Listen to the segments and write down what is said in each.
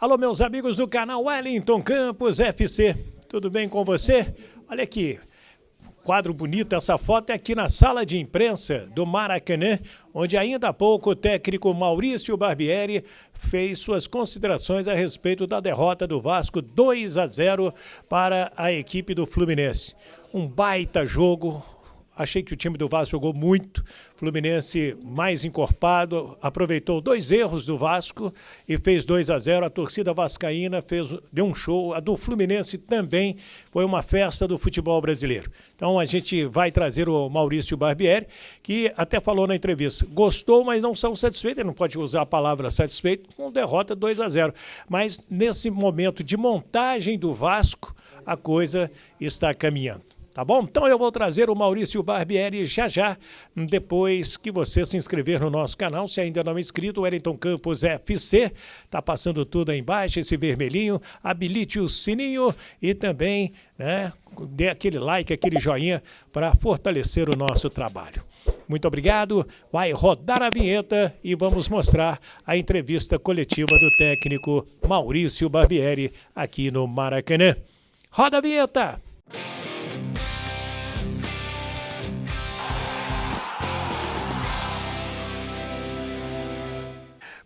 Alô, meus amigos do canal Wellington Campos FC, tudo bem com você? Olha aqui, quadro bonito, essa foto é aqui na sala de imprensa do Maracanã, onde ainda há pouco o técnico Maurício Barbieri fez suas considerações a respeito da derrota do Vasco 2-0 para a equipe do Fluminense. Um baita jogo. Achei que o time do Vasco jogou muito, Fluminense mais encorpado, aproveitou 2 erros do Vasco e fez 2-0. A torcida vascaína deu um show, a do Fluminense também foi uma festa do futebol brasileiro. Então a gente vai trazer o Maurício Barbieri, que até falou na entrevista, gostou, mas não são satisfeitos, ele não pode usar a palavra satisfeito com derrota 2-0. Mas nesse momento de montagem do Vasco, a coisa está caminhando. Tá bom? Então eu vou trazer o Maurício Barbieri já, depois que você se inscrever no nosso canal. Se ainda não é inscrito, Wellington Campos FC, tá passando tudo aí embaixo, esse vermelhinho, habilite o sininho e também, né, dê aquele like, aquele joinha para fortalecer o nosso trabalho. Muito obrigado, vai rodar a vinheta e vamos mostrar a entrevista coletiva do técnico Maurício Barbieri aqui no Maracanã. Roda a vinheta!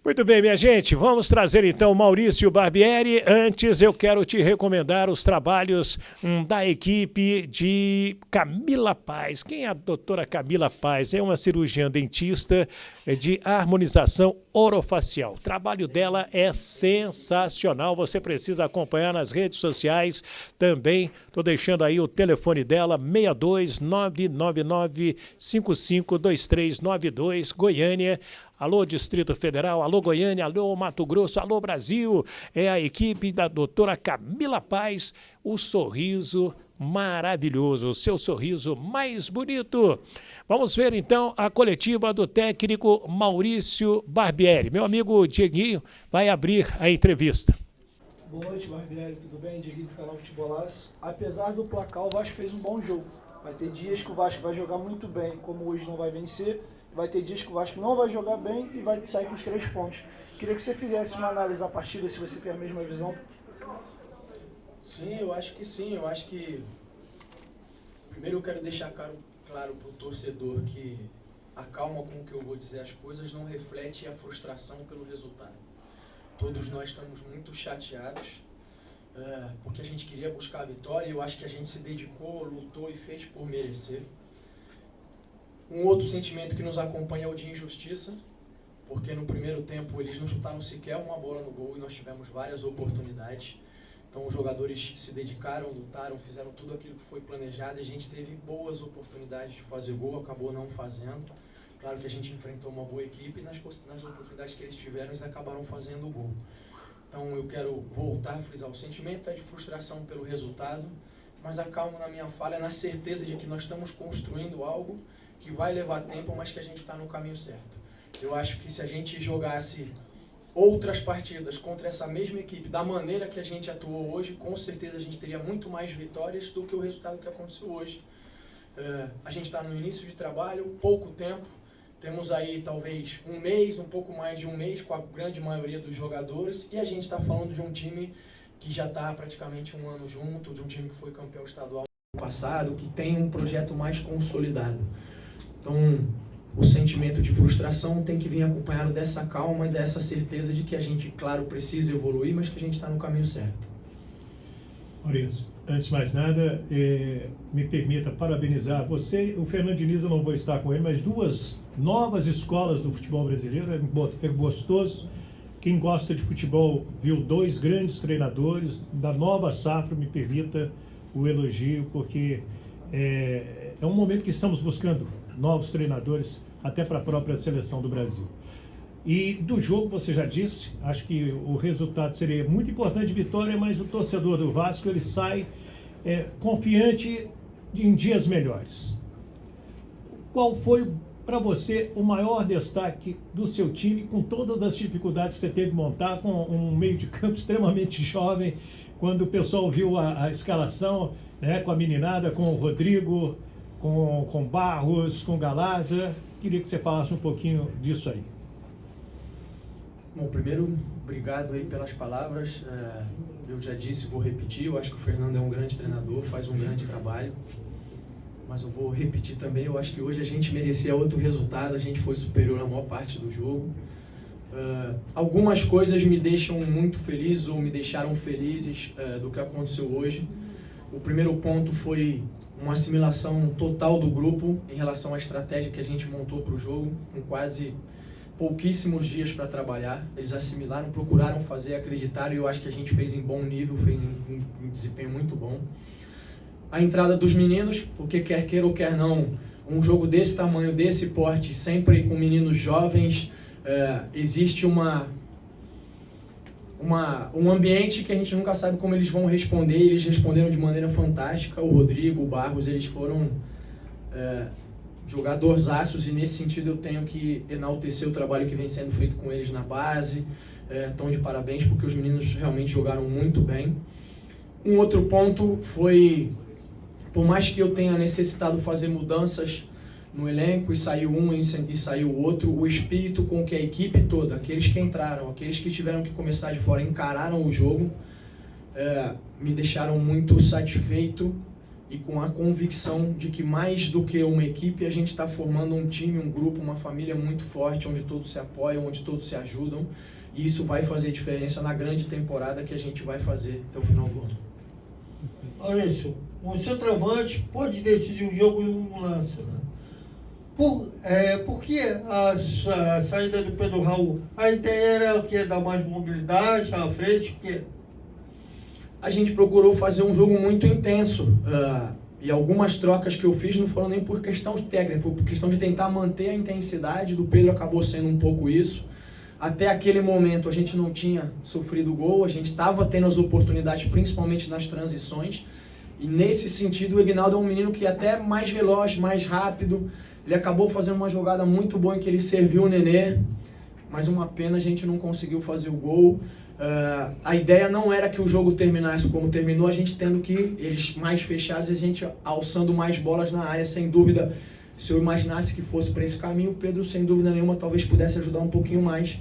Muito bem, minha gente, vamos trazer então Maurício Barbieri. Antes eu quero te recomendar os trabalhos da equipe de Camila Paz. Quem é a doutora Camila Paz? É uma cirurgiã dentista de harmonização orofacial. O trabalho dela é sensacional, você precisa acompanhar nas redes sociais também. Estou deixando aí o telefone dela, 62999552392, Goiânia. Alô, Distrito Federal, alô, Goiânia, alô, Mato Grosso, alô, Brasil. É a equipe da doutora Camila Paz, o sorriso maravilhoso, o seu sorriso mais bonito. Vamos ver, então, a coletiva do técnico Maurício Barbieri. Meu amigo Dieguinho vai abrir a entrevista. Boa noite, Barbieri, tudo bem? Dieguinho do canal Futebolaço. Apesar do placar, o Vasco fez um bom jogo. Vai ter dias que o Vasco vai jogar muito bem, como hoje não vai vencer. Vai ter dias que o Vasco não vai jogar bem e vai sair com os 3 pontos. Queria que você fizesse uma análise da partida, se você tem a mesma visão. Sim, eu acho que sim. Eu acho que... Primeiro eu quero deixar claro para o torcedor que a calma com que eu vou dizer as coisas não reflete a frustração pelo resultado. Todos nós estamos muito chateados, porque a gente queria buscar a vitória e eu acho que a gente se dedicou, lutou e fez por merecer. Um outro sentimento que nos acompanha é o de injustiça, porque no primeiro tempo eles não chutaram sequer uma bola no gol e nós tivemos várias oportunidades. Então os jogadores se dedicaram, lutaram, fizeram tudo aquilo que foi planejado e a gente teve boas oportunidades de fazer gol, acabou não fazendo. Claro que a gente enfrentou uma boa equipe e nas oportunidades que eles tiveram, eles acabaram fazendo o gol. Então eu quero voltar a frisar, o sentimento é de frustração pelo resultado, mas a calma na minha fala é na certeza de que nós estamos construindo algo que vai levar tempo, mas que a gente está no caminho certo. Eu acho que se a gente jogasse outras partidas contra essa mesma equipe, da maneira que a gente atuou hoje, com certeza a gente teria muito mais vitórias do que o resultado que aconteceu hoje. A gente está no início de trabalho, pouco tempo, temos aí talvez um mês, um pouco mais de um mês com a grande maioria dos jogadores, e a gente está falando de um time que já está praticamente um ano junto, de um time que foi campeão estadual no passado, que tem um projeto mais consolidado. Então, o sentimento de frustração tem que vir acompanhado dessa calma e dessa certeza de que a gente, claro, precisa evoluir, mas que a gente está no caminho certo. Maurício, antes de mais nada, me permita parabenizar você. O Fernando Diniz, eu não vou estar com ele, mas 2 novas escolas do futebol brasileiro, é gostoso. Quem gosta de futebol viu 2 grandes treinadores da nova safra, me permita o elogio, porque é um momento que estamos buscando novos treinadores, até para a própria seleção do Brasil. E do jogo, você já disse, acho que o resultado seria muito importante, vitória, mas o torcedor do Vasco, ele sai confiante em dias melhores. Qual foi, para você, o maior destaque do seu time, com todas as dificuldades que você teve de montar, com um meio de campo extremamente jovem, quando o pessoal viu a escalação, né, com a meninada, com o Rodrigo, com Barros, com Galaza? Queria que você falasse um pouquinho disso aí. Bom, primeiro, obrigado aí pelas palavras. Eu já disse, vou repetir, eu acho que o Fernando é um grande treinador, faz um grande trabalho. Mas eu vou repetir também, eu acho que hoje a gente merecia outro resultado, a gente foi superior na maior parte do jogo. Algumas coisas me deixam muito feliz ou me deixaram felizes do que aconteceu hoje. O primeiro ponto foi uma assimilação total do grupo em relação à estratégia que a gente montou para o jogo, com quase pouquíssimos dias para trabalhar. Eles assimilaram, procuraram fazer, acreditaram, e eu acho que a gente fez em bom nível, fez em desempenho muito bom. A entrada dos meninos, porque quer queira ou quer não, um jogo desse tamanho, desse porte, sempre com meninos jovens, existe um ambiente que a gente nunca sabe como eles vão responder, e eles responderam de maneira fantástica. O Rodrigo, o Barros, eles foram jogadorzaços, e nesse sentido eu tenho que enaltecer o trabalho que vem sendo feito com eles na base. Estão de parabéns, porque os meninos realmente jogaram muito bem. Um outro ponto foi, por mais que eu tenha necessitado fazer mudanças no elenco, e saiu um e saiu o outro, o espírito com que a equipe toda, aqueles que entraram, aqueles que tiveram que começar de fora, encararam o jogo, me deixaram muito satisfeito e com a convicção de que, mais do que uma equipe, a gente está formando um time, um grupo, uma família muito forte, onde todos se apoiam, onde todos se ajudam, e isso vai fazer diferença na grande temporada que a gente vai fazer até o final do ano. Maurício, o centroavante pode decidir um jogo em um lance, né? Por que a saída do Pedro Raul? A ideia era o quê? Dar mais mobilidade à frente? O quê? A gente procurou fazer um jogo muito intenso, e algumas trocas que eu fiz não foram nem por questão técnica, foi por questão de tentar manter a intensidade. Do Pedro acabou sendo um pouco isso. Até aquele momento a gente não tinha sofrido gol, a gente estava tendo as oportunidades, principalmente nas transições, e nesse sentido o Ignaldo é um menino que é até mais veloz, mais rápido. Ele acabou fazendo uma jogada muito boa em que ele serviu o Nenê, mas uma pena a gente não conseguiu fazer o gol. A ideia não era que o jogo terminasse como terminou, a gente tendo que eles mais fechados, a gente alçando mais bolas na área. Sem dúvida, se eu imaginasse que fosse para esse caminho, o Pedro, sem dúvida nenhuma, talvez pudesse ajudar um pouquinho mais,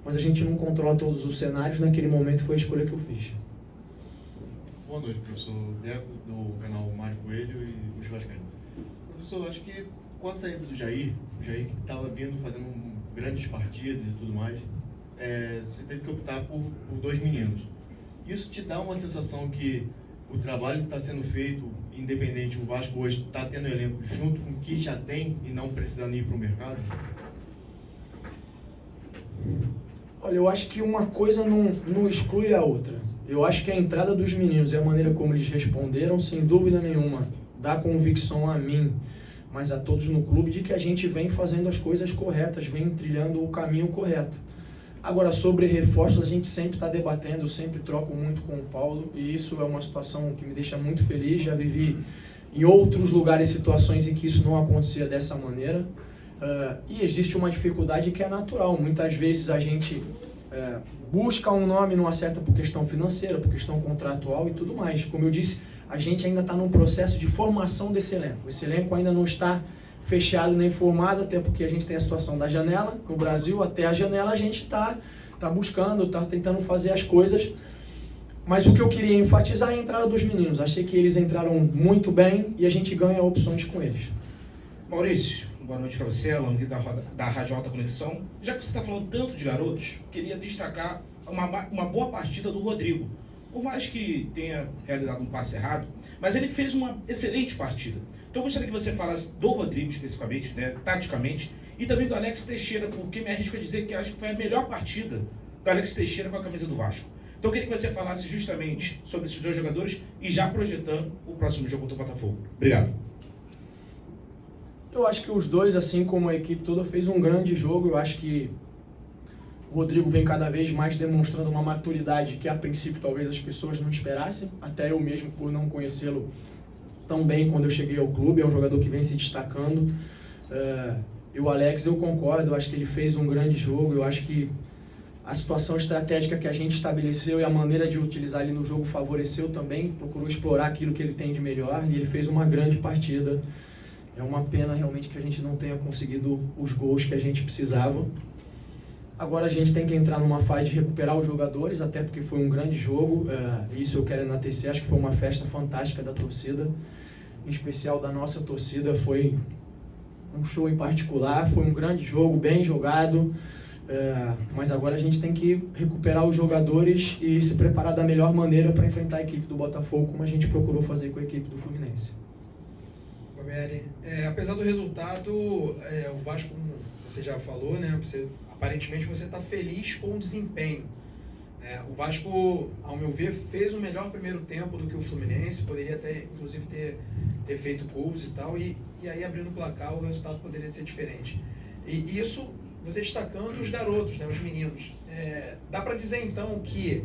mas a gente não controla todos os cenários. Naquele momento foi a escolha que eu fiz. Boa noite, professor Deco, do canal Mário Coelho e os Vascaínos. Professor, acho que com a saída do Jair, o Jair que estava vindo fazendo grandes partidas e tudo mais, você teve que optar por dois meninos. Isso te dá uma sensação que o trabalho que está sendo feito, independente, o Vasco hoje está tendo elenco junto com o que já tem e não precisando ir para o mercado? Olha, eu acho que uma coisa não exclui a outra. Eu acho que a entrada dos meninos e a maneira como eles responderam, sem dúvida nenhuma, dá convicção a mim, mas a todos no clube, de que a gente vem fazendo as coisas corretas, vem trilhando o caminho correto. Agora, sobre reforços, a gente sempre está debatendo, eu sempre troco muito com o Paulo, e isso é uma situação que me deixa muito feliz. Já vivi em outros lugares situações em que isso não acontecia dessa maneira, e existe uma dificuldade que é natural. Muitas vezes a gente busca um nome, não acerta por questão financeira, por questão contratual e tudo mais. Como eu disse, a gente ainda está num processo de formação desse elenco. Esse elenco ainda não está fechado nem formado, até porque a gente tem a situação da janela no Brasil. Até a janela a gente está buscando, está tentando fazer as coisas. Mas o que eu queria enfatizar é a entrada dos meninos. Achei que eles entraram muito bem e a gente ganha opções com eles. Maurício, boa noite para você, Alan, da Rádio Alta Conexão. Já que você está falando tanto de garotos, queria destacar uma boa partida do Rodrigo. Por mais que tenha realizado um passe errado, mas ele fez uma excelente partida. Então eu gostaria que você falasse do Rodrigo especificamente, né, taticamente, e também do Alex Teixeira, porque me arrisco a dizer que acho que foi a melhor partida do Alex Teixeira com a camisa do Vasco. Então eu queria que você falasse justamente sobre esses dois jogadores e já projetando o próximo jogo contra o Botafogo. Obrigado. Eu acho que os dois, assim como a equipe toda, fez um grande jogo. Eu acho que o Rodrigo vem cada vez mais demonstrando uma maturidade que, a princípio, talvez as pessoas não esperassem. Até eu mesmo, por não conhecê-lo tão bem quando eu cheguei ao clube. É um jogador que vem se destacando. E o Alex, eu concordo. Eu acho que ele fez um grande jogo. Eu acho que a situação estratégica que a gente estabeleceu e a maneira de utilizar ele no jogo favoreceu também. Procurou explorar aquilo que ele tem de melhor. E ele fez uma grande partida. É uma pena realmente que a gente não tenha conseguido os gols que a gente precisava. Agora a gente tem que entrar numa fase de recuperar os jogadores, até porque foi um grande jogo, isso eu quero enaltecer, acho que foi uma festa fantástica da torcida, em especial da nossa torcida, foi um show em particular, foi um grande jogo, bem jogado, mas agora a gente tem que recuperar os jogadores e se preparar da melhor maneira para enfrentar a equipe do Botafogo, como a gente procurou fazer com a equipe do Fluminense. Barbieri, apesar do resultado, o Vasco, como você já falou, né, aparentemente você está feliz com o desempenho. O Vasco, ao meu ver, fez o melhor primeiro tempo do que o Fluminense, poderia até, inclusive, ter feito gols e tal, e aí abrindo o placar o resultado poderia ser diferente. E isso, você destacando os garotos, né, os meninos. Dá para dizer, então, que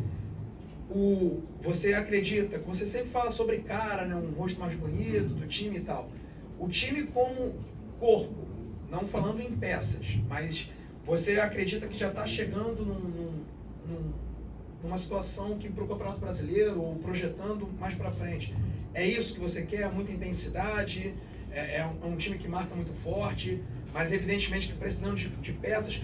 você acredita, que você sempre fala sobre cara, né, um rosto mais bonito do time e tal. O time como corpo, não falando em peças, mas você acredita que já está chegando numa situação que para o Campeonato Brasileiro, ou projetando mais para frente, é isso que você quer? Muita intensidade? É um time que marca muito forte, mas evidentemente que precisando de peças.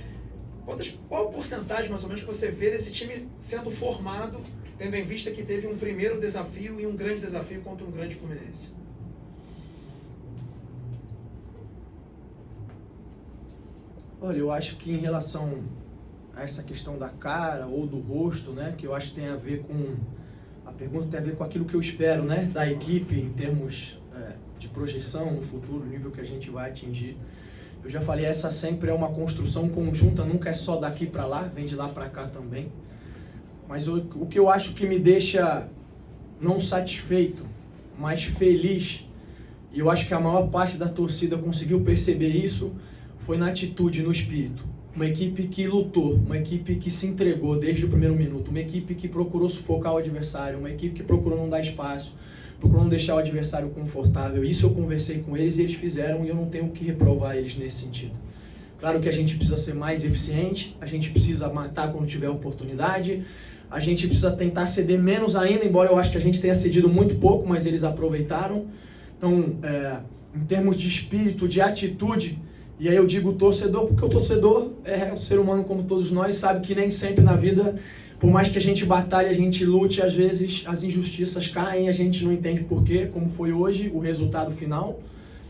Qual porcentagem, mais ou menos, que você vê desse time sendo formado, tendo em vista que teve um primeiro desafio e um grande desafio contra um grande Fluminense? Olha, eu acho que em relação a essa questão da cara ou do rosto, né, que eu acho que tem a ver com... A pergunta tem a ver com aquilo que eu espero, né, da equipe em termos de projeção no futuro, o nível que a gente vai atingir. Eu já falei, essa sempre é uma construção conjunta, nunca é só daqui para lá, vem de lá para cá também. Mas o que eu acho que me deixa não satisfeito, mas feliz, e eu acho que a maior parte da torcida conseguiu perceber isso, foi na atitude, no espírito. Uma equipe que lutou, uma equipe que se entregou desde o primeiro minuto, uma equipe que procurou sufocar o adversário, uma equipe que procurou não dar espaço, procurou não deixar o adversário confortável. Isso eu conversei com eles e eles fizeram, e eu não tenho o que reprovar eles nesse sentido. Claro que a gente precisa ser mais eficiente, a gente precisa matar quando tiver oportunidade, a gente precisa tentar ceder menos ainda, embora eu acho que a gente tenha cedido muito pouco, mas eles aproveitaram. Então, em termos de espírito, de atitude, e aí eu digo torcedor, porque o torcedor é um ser humano como todos nós, sabe que nem sempre na vida, por mais que a gente batalhe, a gente lute, às vezes as injustiças caem, a gente não entende por quê, como foi hoje, o resultado final,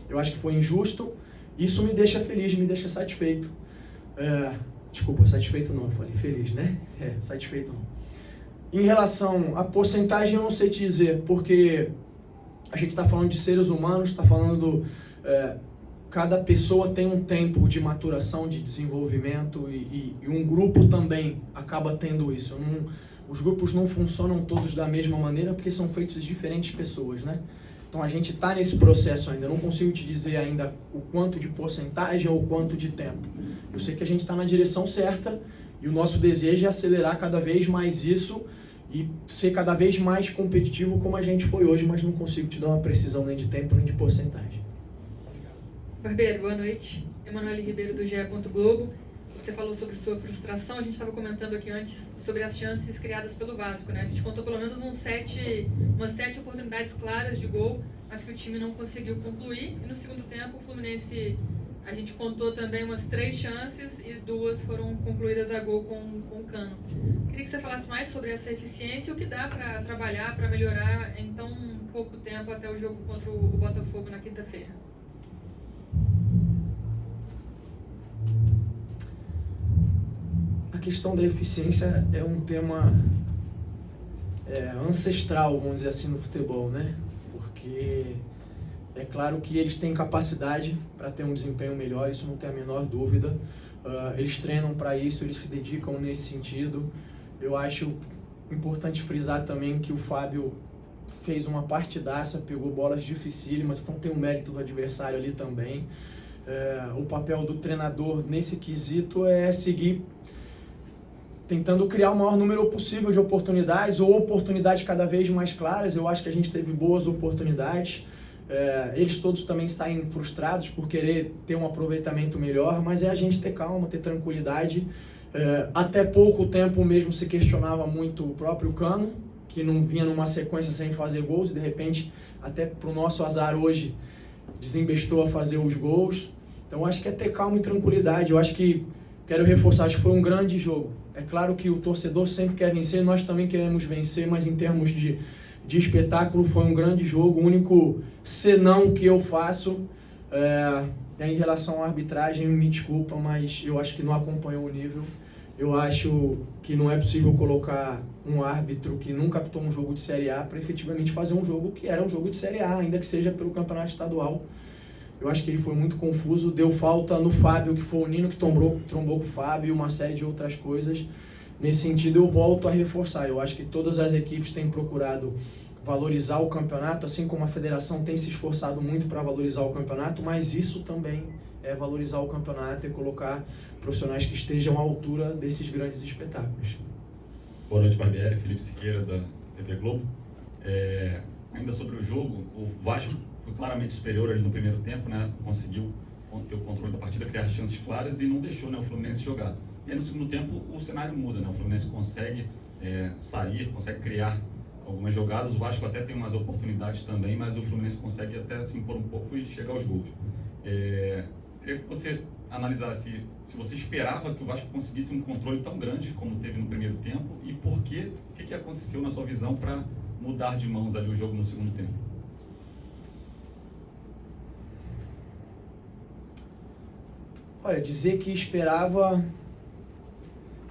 eu acho que foi injusto, isso me deixa feliz, me deixa satisfeito. Desculpa, satisfeito não, eu falei feliz, né? Satisfeito não. Em relação à porcentagem, eu não sei te dizer, porque a gente está falando de seres humanos, está falando cada pessoa tem um tempo de maturação, de desenvolvimento e um grupo também acaba tendo isso. Os grupos não funcionam todos da mesma maneira porque são feitos de diferentes pessoas, né? Então a gente está nesse processo ainda, não consigo te dizer ainda o quanto de porcentagem ou o quanto de tempo. Eu sei que a gente está na direção certa e o nosso desejo é acelerar cada vez mais isso e ser cada vez mais competitivo como a gente foi hoje, mas não consigo te dar uma precisão nem de tempo nem de porcentagem. Barbieri, boa noite. Emanuele Ribeiro, do GE. Globo. Você falou sobre sua frustração, a gente estava comentando aqui antes sobre as chances criadas pelo Vasco, né? A gente contou pelo menos umas 7 oportunidades claras de gol, mas que o time não conseguiu concluir. E no segundo tempo, o Fluminense, a gente contou também umas 3 chances e 2 foram concluídas a gol com o Cano. Queria que você falasse mais sobre essa eficiência e o que dá para trabalhar, para melhorar em tão pouco tempo até o jogo contra o Botafogo na quinta-feira. A questão da eficiência é um tema ancestral, vamos dizer assim, no futebol, né? Porque é claro que eles têm capacidade para ter um desempenho melhor, isso não tem a menor dúvida. Eles treinam para isso, eles se dedicam nesse sentido. Eu acho importante frisar também que o Fábio fez uma partidaça, pegou bolas dificílimas, então tem o mérito do adversário ali também. O papel do treinador nesse quesito é seguir tentando criar o maior número possível de oportunidades, ou oportunidades cada vez mais claras. Eu acho que a gente teve boas oportunidades. Eles todos também saem frustrados por querer ter um aproveitamento melhor, mas é a gente ter calma, ter tranquilidade. Até pouco tempo mesmo se questionava muito o próprio Cano, que não vinha numa sequência sem fazer gols, e de repente, até para o nosso azar hoje, desembestou a fazer os gols. Então acho que é ter calma e tranquilidade. Eu acho que quero reforçar, acho que foi um grande jogo. É claro que o torcedor sempre quer vencer, nós também queremos vencer, mas em termos de espetáculo foi um grande jogo. O único senão que eu faço é em relação à arbitragem, me desculpa, mas eu acho que não acompanhou o nível. Eu acho que não é possível colocar um árbitro que nunca apitou um jogo de Série A para efetivamente fazer um jogo que era um jogo de Série A, ainda que seja pelo campeonato estadual. Eu acho que ele foi muito confuso, deu falta no Fábio, que foi o Nino que trombou com o Fábio e uma série de outras coisas. Nesse sentido, eu volto a reforçar. Eu acho que todas as equipes têm procurado valorizar o campeonato, assim como a federação tem se esforçado muito para valorizar o campeonato, mas isso também é valorizar o campeonato e colocar profissionais que estejam à altura desses grandes espetáculos. Boa noite, Barbieri, Felipe Siqueira, da TV Globo. Ainda sobre o jogo, o Vasco foi claramente superior ali no primeiro tempo, né? Conseguiu ter o controle da partida, criar chances claras e não deixou, né, o Fluminense jogar. E aí no segundo tempo o cenário muda, né? O Fluminense consegue sair, consegue criar algumas jogadas, o Vasco até tem umas oportunidades também, mas o Fluminense consegue até se impor um pouco e chegar aos gols. Queria que você analisasse se você esperava que o Vasco conseguisse um controle tão grande como teve no primeiro tempo e por quê, o que aconteceu na sua visão para mudar de mãos ali o jogo no segundo tempo? Olha, dizer que esperava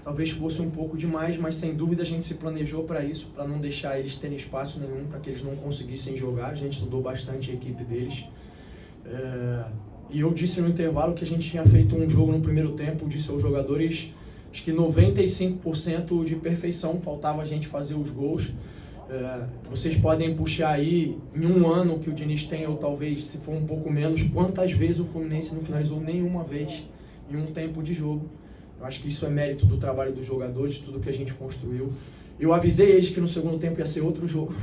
talvez fosse um pouco demais, mas sem dúvida a gente se planejou para isso, para não deixar eles terem espaço nenhum, para que eles não conseguissem jogar. A gente estudou bastante a equipe deles. E eu disse no intervalo que a gente tinha feito um jogo no primeiro tempo, disse aos jogadores, acho que 95% de perfeição, faltava a gente fazer os gols. Vocês podem puxar aí, em um ano que o Diniz tem, ou talvez, se for um pouco menos, quantas vezes o Fluminense não finalizou nenhuma vez em um tempo de jogo. Eu acho que isso é mérito do trabalho dos jogadores, de tudo que a gente construiu. Eu avisei eles que no segundo tempo ia ser outro jogo,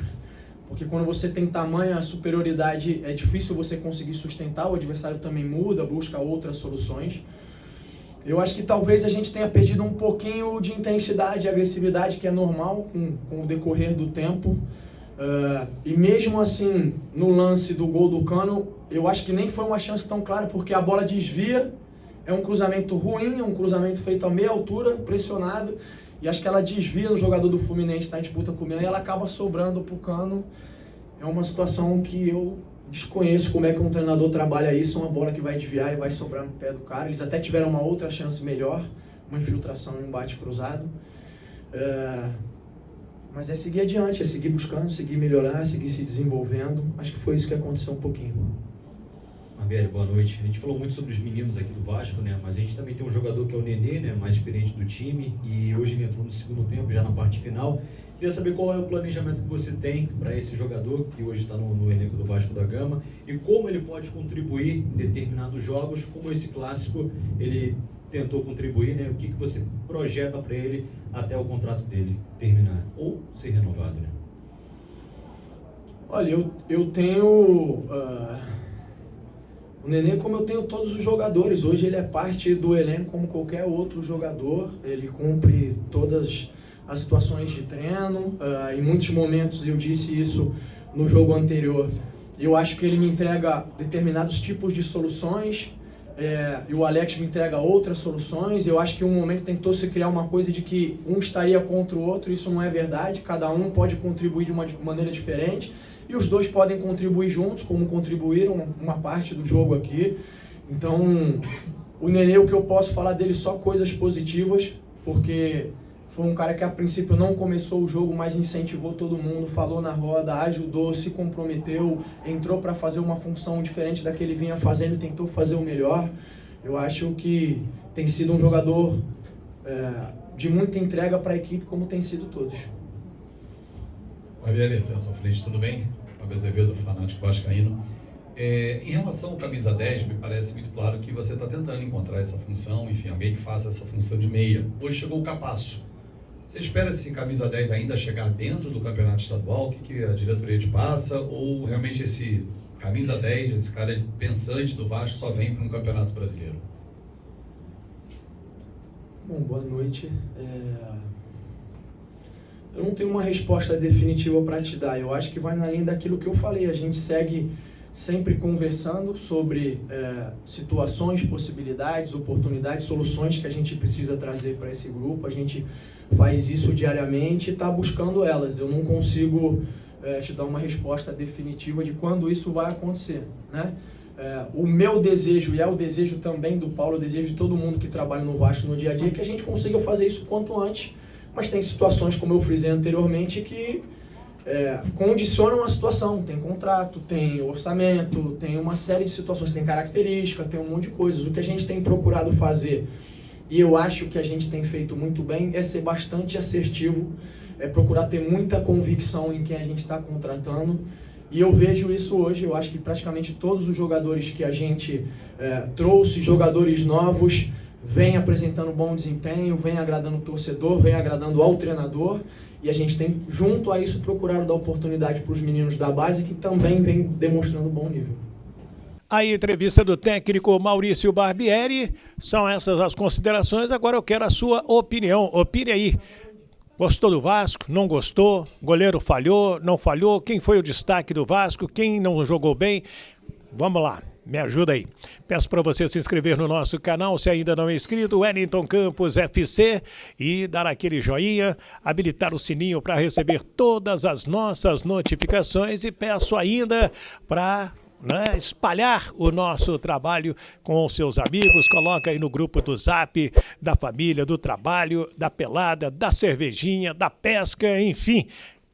porque quando você tem tamanha superioridade, é difícil você conseguir sustentar, o adversário também muda, busca outras soluções. Eu acho que talvez a gente tenha perdido um pouquinho de intensidade e agressividade, que é normal com o decorrer do tempo. E mesmo assim, no lance do gol do Cano, eu acho que nem foi uma chance tão clara, porque a bola desvia, é um cruzamento ruim, é um cruzamento feito a meia altura, pressionado, e acho que ela desvia no jogador do Fluminense, está em disputa com o Milan, e ela acaba sobrando para o Cano. É uma situação que eu desconheço como é que um treinador trabalha isso, uma bola que vai desviar e vai sobrar no pé do cara. Eles até tiveram uma outra chance melhor, uma infiltração e um bate cruzado. Mas é seguir adiante, é seguir buscando, seguir melhorar, seguir se desenvolvendo. Acho que foi isso que aconteceu um pouquinho. Barbieri, boa noite. A gente falou muito sobre os meninos aqui do Vasco, né? Mas a gente também tem um jogador que é o Nenê, né? Mais experiente do time, e hoje ele entrou no segundo tempo, já na parte final. Queria saber qual é o planejamento que você tem para esse jogador que hoje está no elenco do Vasco da Gama e como ele pode contribuir em determinados jogos, como esse clássico ele tentou contribuir, né? O que você projeta para ele até o contrato dele terminar ou ser renovado, né? Olha, eu tenho o Nenê como eu tenho todos os jogadores. Hoje ele é parte do elenco como qualquer outro jogador. Ele cumpre todas as situações de treino. Em muitos momentos, eu disse isso no jogo anterior, eu acho que ele me entrega determinados tipos de soluções, e o Alex me entrega outras soluções. Eu acho que em um momento tentou se criar uma coisa de que um estaria contra o outro. Isso não é verdade, cada um pode contribuir de uma maneira diferente, e os dois podem contribuir juntos, como contribuíram uma parte do jogo aqui. Então, o Nenê, o que eu posso falar dele, só coisas positivas, porque foi um cara que a princípio não começou o jogo, mas incentivou todo mundo, falou na roda, ajudou, se comprometeu, entrou para fazer uma função diferente da que ele vinha fazendo e tentou fazer o melhor. Eu acho que tem sido um jogador de muita entrega para a equipe, como tem sido todos. Barbieri, à sua frente, tudo bem? Fábio Azevedo, fanático vascaíno. Em relação ao camisa 10, me parece muito claro que você está tentando encontrar essa função, enfim, alguém que faça essa função de meia. Hoje chegou o Capasso. Você espera esse camisa 10 ainda chegar dentro do campeonato estadual? O que a diretoria te passa? Ou realmente esse camisa 10, esse cara pensante do Vasco, só vem para um campeonato brasileiro? Bom, boa noite. Eu não tenho uma resposta definitiva para te dar. Eu acho que vai na linha daquilo que eu falei. A gente segue sempre conversando sobre situações, possibilidades, oportunidades, soluções que a gente precisa trazer para esse grupo. A gente faz isso diariamente e está buscando elas. Eu não consigo te dar uma resposta definitiva de quando isso vai acontecer, né? O meu desejo, e é o desejo também do Paulo, o desejo de todo mundo que trabalha no Vasco no dia a dia, é que a gente consiga fazer isso quanto antes, mas tem situações, como eu frisei anteriormente, que condicionam a situação. Tem contrato, tem orçamento, tem uma série de situações, tem característica, tem um monte de coisas. O que a gente tem procurado fazer, e eu acho que a gente tem feito muito bem, é ser bastante assertivo, procurar ter muita convicção em quem a gente está contratando. E eu vejo isso hoje. Eu acho que praticamente todos os jogadores que a gente trouxe, jogadores novos, vêm apresentando bom desempenho, vêm agradando o torcedor, vêm agradando ao treinador. E a gente tem, junto a isso, procurado dar oportunidade para os meninos da base, que também vêm demonstrando bom nível. A entrevista do técnico Maurício Barbieri. São essas as considerações. Agora eu quero a sua opinião. Opine aí. Gostou do Vasco? Não gostou? Goleiro falhou? Não falhou? Quem foi o destaque do Vasco? Quem não jogou bem? Vamos lá, me ajuda aí. Peço para você se inscrever no nosso canal, se ainda não é inscrito, Wellington Campos FC, e dar aquele joinha, habilitar o sininho para receber todas as nossas notificações, e peço ainda para espalhar o nosso trabalho com os seus amigos. Coloca aí no grupo do Zap, da família, do trabalho, da pelada, da cervejinha, da pesca, enfim,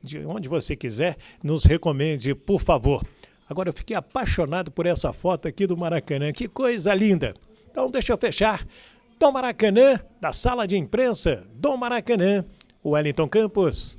de onde você quiser, nos recomende, por favor. Agora eu fiquei apaixonado por essa foto aqui do Maracanã, que coisa linda. Então deixa eu fechar. Do Maracanã, da sala de imprensa do Maracanã, Wellington Campos.